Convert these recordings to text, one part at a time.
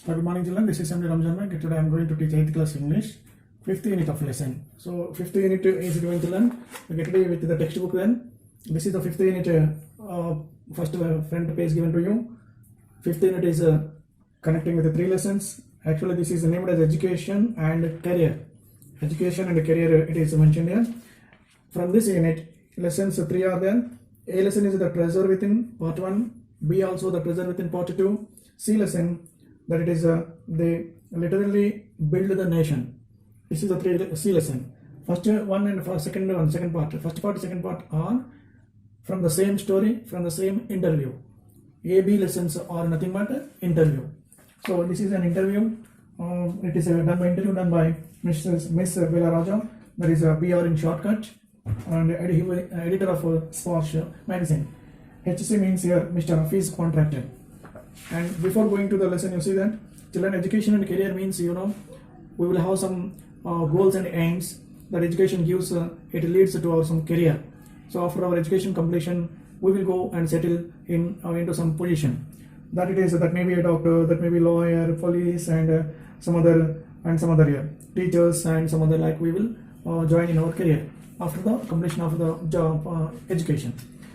Good morning, children. This is Samir Ramjan. Today I am going to teach 8th class English, 5th unit of lesson. So, 5th unit is given to learn. Get ready with the textbook then. This is the 5th unit, first front page given to you. 5th unit is connecting with the 3 lessons. Actually, this is named as education and career. Education and career, it is mentioned here. From this unit, lessons 3 are there. A lesson is the treasure within, part 1. B also the treasure within, part 2. C lesson, that it is they literally build the nation. This is the C lesson. First one and second part. First part, second part are from the same story, from the same interview. A, B lessons are nothing but interview. So this is an interview. It is done by Miss Bella Raja. That is BR in shortcut, and editor of Sparsh magazine. HC means here Mr. Hafiz contractor. And before going to the lesson, you see that children, education and career means, we will have some goals and aims that education gives. It leads to our some career. So after our education completion, we will go and settle into some position. That may be a doctor, that may be lawyer, police, and some other teachers, and some other, like we will join in our career after the completion of the job education.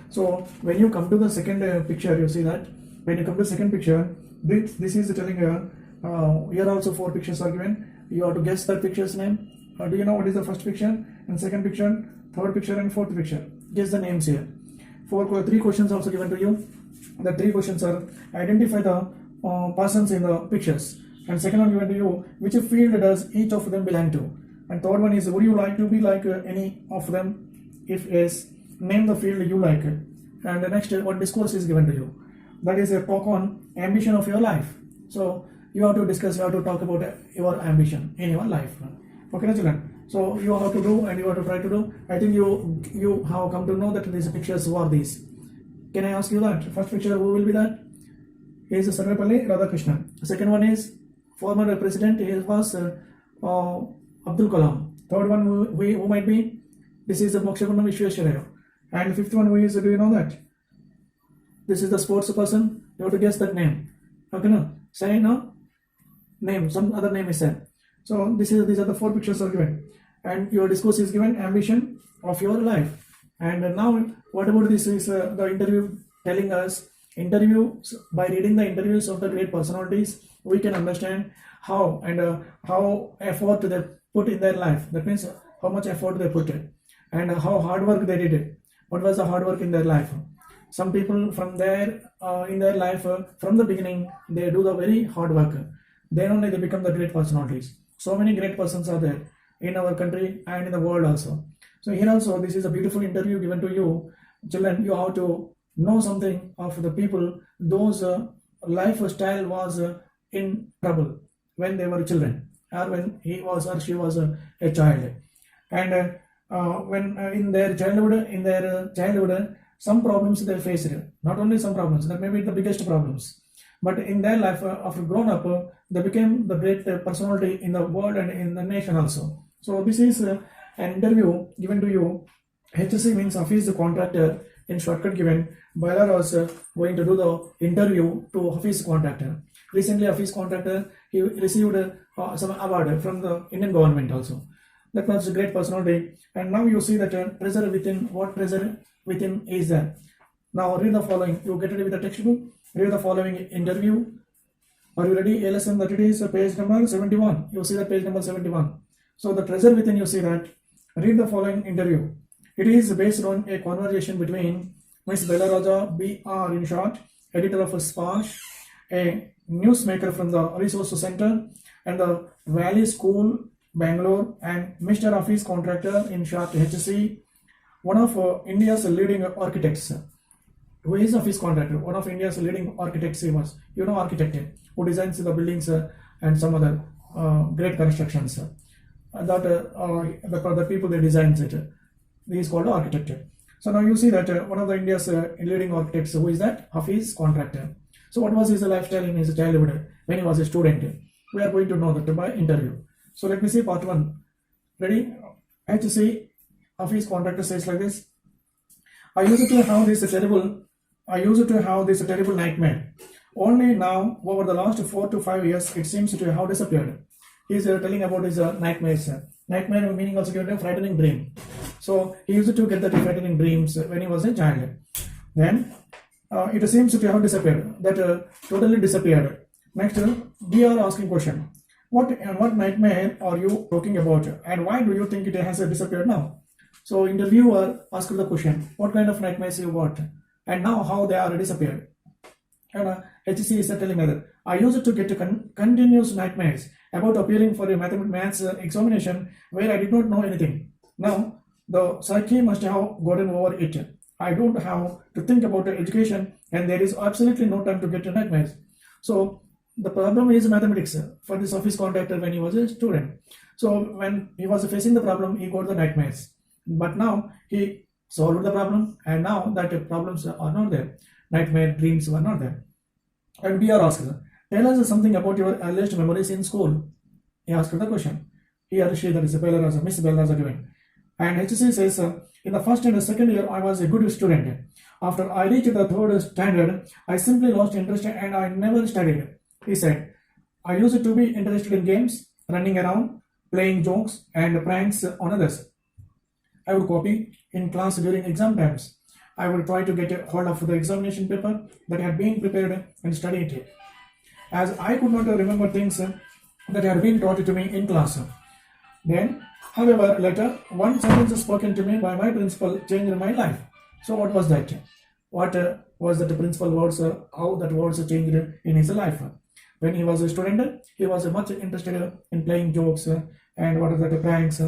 So when you come to the second picture, you see that when you come to the second picture, this is telling here also 4 pictures are given. You have to guess that picture's name. Do you know what is the first picture and second picture, third picture and fourth picture? Guess the names here. 3 questions also given to you. The 3 questions are identify the persons in the pictures, and second one given to you, which field does each of them belong to, and third one is, would you like to be like any of them? If yes, name the field you like. And the next, what discourse is given to you, that is a talk on ambition of your life. So you have to discuss, you have to talk about your ambition in your life. Okay, children. So you have to do and you have to try to do. I think you have come to know that these pictures were these. Can I ask you that? First picture, who will be that? He is Sarvepalli Radhakrishnan. Second one is former president. He was Abdul Kalam. Third one, who might be? This is Mokshagunam Vishwesvaraya. And fifth one, who is? Do you know that? This is the sports person. You have to guess that name. Okay, no? Say no. Name. Some other name is said. So these are the 4 pictures are given, and your discourse is given, ambition of your life. And now, what about this is the interview telling us, interviews, by reading the interviews of the great personalities, we can understand how effort they put in their life. That means how much effort they put in, and how hard work they did. What was the hard work in their life? Some people from there in their life, from the beginning, they do the very hard work. Then only they become the great personalities. So many great persons are there in our country and in the world also. So here also, this is a beautiful interview given to you. Children, you have to know something of the people, those lifestyle was in trouble when they were children, or when he was or she was a child. And when in their childhood, some problems they faced. Not only some problems, that may be the biggest problems. But in their life, after grown up, they became the great personality in the world and in the nation also. So this is an interview given to you. HC means Hafiz the contractor. In shortcut given, Bailar was going to do the interview to Hafiz contractor. Recently, Hafiz contractor, he received some award from the Indian government also. That was a great personality. And now you see that treasure within. What treasure within is there? Now read the following. You get ready with the textbook. Read the following interview. Are you ready? A lesson that it is page number 71. You see that page number 71. So the treasure within, you see that. Read the following interview. It is based on a conversation between Miss Bella Raja, BR in short, editor of Sparsh, a newsmaker from the Resource Center, and the Valley School, Bangalore, and Mr. Hafiz contractor in short, HC, one of India's leading architects. Who is Hafiz contractor? One of India's leading architects he was. Architect who designs the buildings and some other great constructions. The people they designs it. He is called architect. So now you see that one of the India's leading architects, who is that? Hafiz contractor. So what was his lifestyle in his childhood when he was a student? We are going to know that by interview. So let me see part 1. Ready? HC Hafiz contractor says like this. I used to have this terrible nightmare Only now, over the last 4 to 5 years, it seems to have disappeared. He is telling about his nightmares. Nightmare meaning also given a frightening dream. So he used to get the frightening dreams when he was a child. Then it seems to have disappeared. That totally disappeared. Next, we are asking question. What nightmare are you talking about, and why do you think it has disappeared now? So interviewer asked the question, what kind of nightmares you got, and now how they are disappeared. And HC is telling me that I used to get continuous nightmares about appearing for a maths examination where I did not know anything. Now the psyche must have gotten over it. I don't have to think about education, and there is absolutely no time to get nightmares. So the problem is mathematics for this office contractor when he was a student. So when he was facing the problem, he got the nightmares. But now he solved the problem, and now that problems are not there. Nightmare dreams were not there. And we are asked, tell us something about your earliest memories in school. He asked the question. He or she, that is Miss Bellaraza given. And HC says, in the first and the second year, I was a good student. After I reached the third standard, I simply lost interest and I never studied. He said, I used to be interested in games, running around, playing jokes and pranks on others. I would copy in class during exam times. I would try to get a hold of the examination paper that had been prepared and study it. As I could not remember things that had been taught to me in class. Then, however, later, one sentence spoken to me by my principal changed my life. So what was that? What was that principal words, how that words changed in his life? When he was a student, he was much interested in playing jokes and what are the pranks,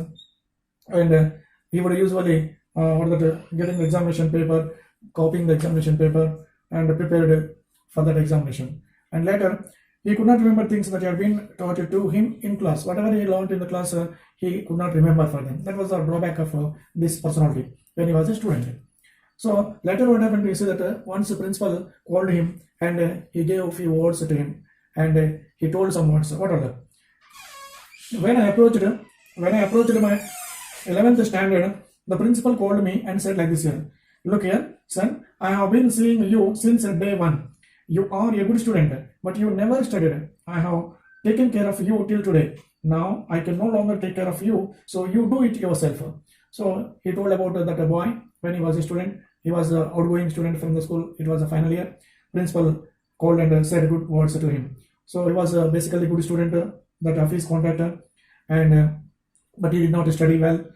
and he would usually getting the examination paper, copying the examination paper, and prepared for that examination. And later, he could not remember things that had been taught to him in class. Whatever he learned in the class, he could not remember for them. That was the drawback of this personality when he was a student. So later what happened is that once the principal called him and he gave a few words to him, and he told some words. What are they? When I approached my 11th standard, the principal called me and said like this here, look here, son, I have been seeing you since day one. You are a good student, but you never studied. I have taken care of you till today. Now I can no longer take care of you, so you do it yourself. So he told about that boy when he was a student. He was an outgoing student from the school. It was a final year. Principal called and said good words to him. So he was basically a good student, that office contractor, and but he did not study well.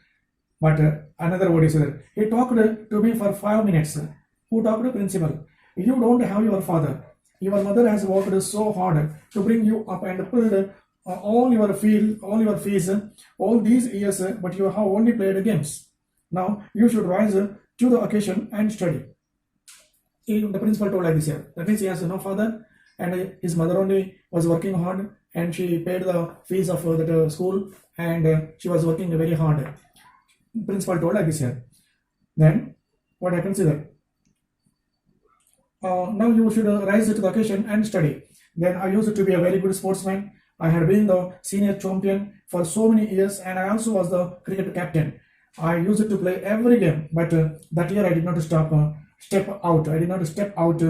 But another word is that he talked to me for 5 minutes. Who talked to principal? You don't have your father. Your mother has worked so hard to bring you up and pulled all your fees, all these years, but you have only played games. Now you should rise to the occasion and study. The principal told like this here. That means he has no father, and his mother only was working hard, and she paid the fees of that school, and she was working very hard. Principal told like this here. Then what happens is that now you should rise to the occasion and study. Then I used to be a very good sportsman. I had been the senior champion for so many years, and I also was the cricket captain. I used to play every game, but that year I did not step out. I did not step out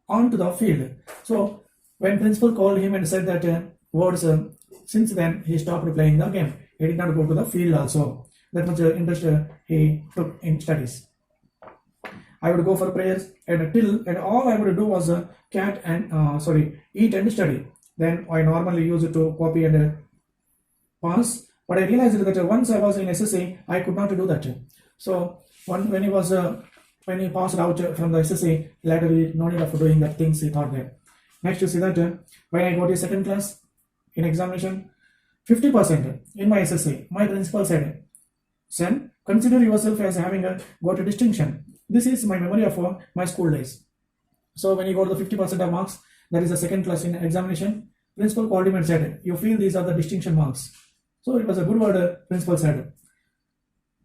onto the field. So when principal called him and said that words, since then he stopped playing the game. He did not go to the field also. That much interest he took in studies. I would go for prayers and all I would do was eat and study. Then I normally used to copy and pass. But I realized that once I was in SSC, I could not do that. So when he passed out from the SSC, later he no need of doing that things he thought there. Next you see that when I got a second class in examination, 50% in my SSC, my principal said, son, consider yourself as having got a distinction. This is my memory of my school days. So when he got the 50% of marks, that is the second class in examination, principal called him and said, you feel these are the distinction marks. So it was a good word, principal said.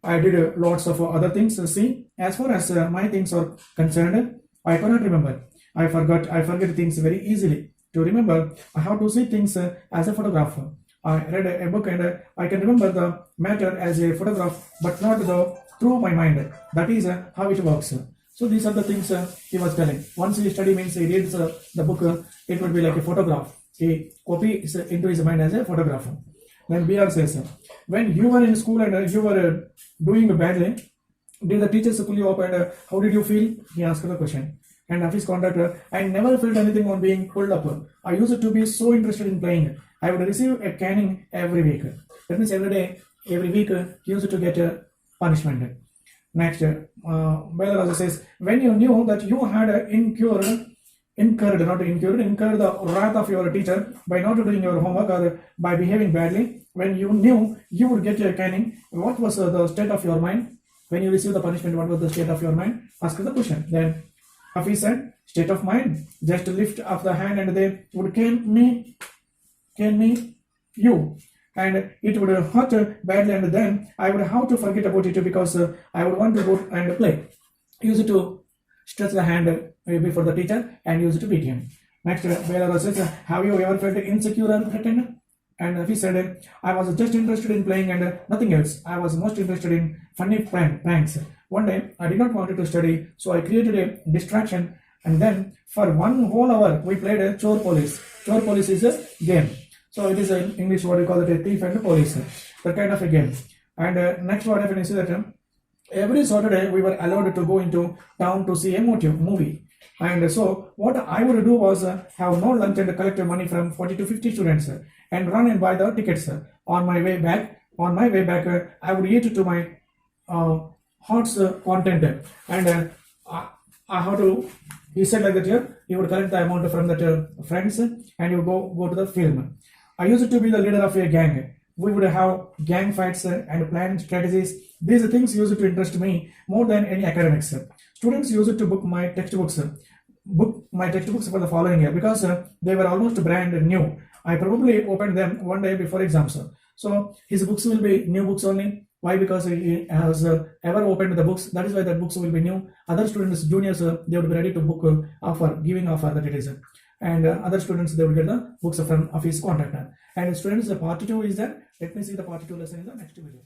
I did lots of other things. See, as far as my things are concerned, I cannot remember. I forget things very easily. To remember, I have to see things as a photograph. I read a book and I can remember the matter as a photograph, but not through my mind. That is how it works. So these are the things he was telling. Once he study means he reads the book, it would be like a photograph. He copies into his mind as a photographer. Then BR says, when you were in school and you were doing badly, did the teachers pull you up and how did you feel? He asked the question. And Hafiz conductor, I never felt anything on being pulled up. I used to be so interested in playing. I would receive a caning every week. That means every day, every week, he used to get a punishment. Next, Bella says, when you knew that you had incurred the wrath of your teacher by not doing your homework or by behaving badly, when you knew you would get a caning, what was the state of your mind? When you received the punishment, what was the state of your mind? Ask the question. Then Hafiz said, state of mind, just lift up the hand and they would cane me, you. And it would hurt badly, and then I would have to forget about it because I would want to go and play. Use it to stretch the hand before the teacher and use it to beat him. Next, Bella says, have you ever felt insecure or threatened? And he said, I was just interested in playing and nothing else. I was most interested in funny pranks. One day, I did not want to study, so I created a distraction. And then, for 1 whole hour, we played a chore police. Chore police is a game. So it is in English what we call it a thief and a police. That kind of a game. And next what happened is that every Saturday we were allowed to go into town to see a movie. And so what I would do was have no lunch and collect money from 40 to 50 students and run and buy the tickets. On my way back, I would eat to my heart's content. And I have to, he said like that here, he would collect the amount from that friends and you would go to the film. I used to be the leader of a gang. We would have gang fights and plan strategies. These things used to interest me more than any academics. Students used to book my textbooks for the following year because they were almost brand new. I probably opened them one day before exams. So his books will be new books only. Why? Because he has ever opened the books. That is why the books will be new. Other students, juniors, they would be ready to book giving offer that it is. And other students, they will get the books from his contact. And students, the part 2 is that. Let me see the part 2 lesson in the next video.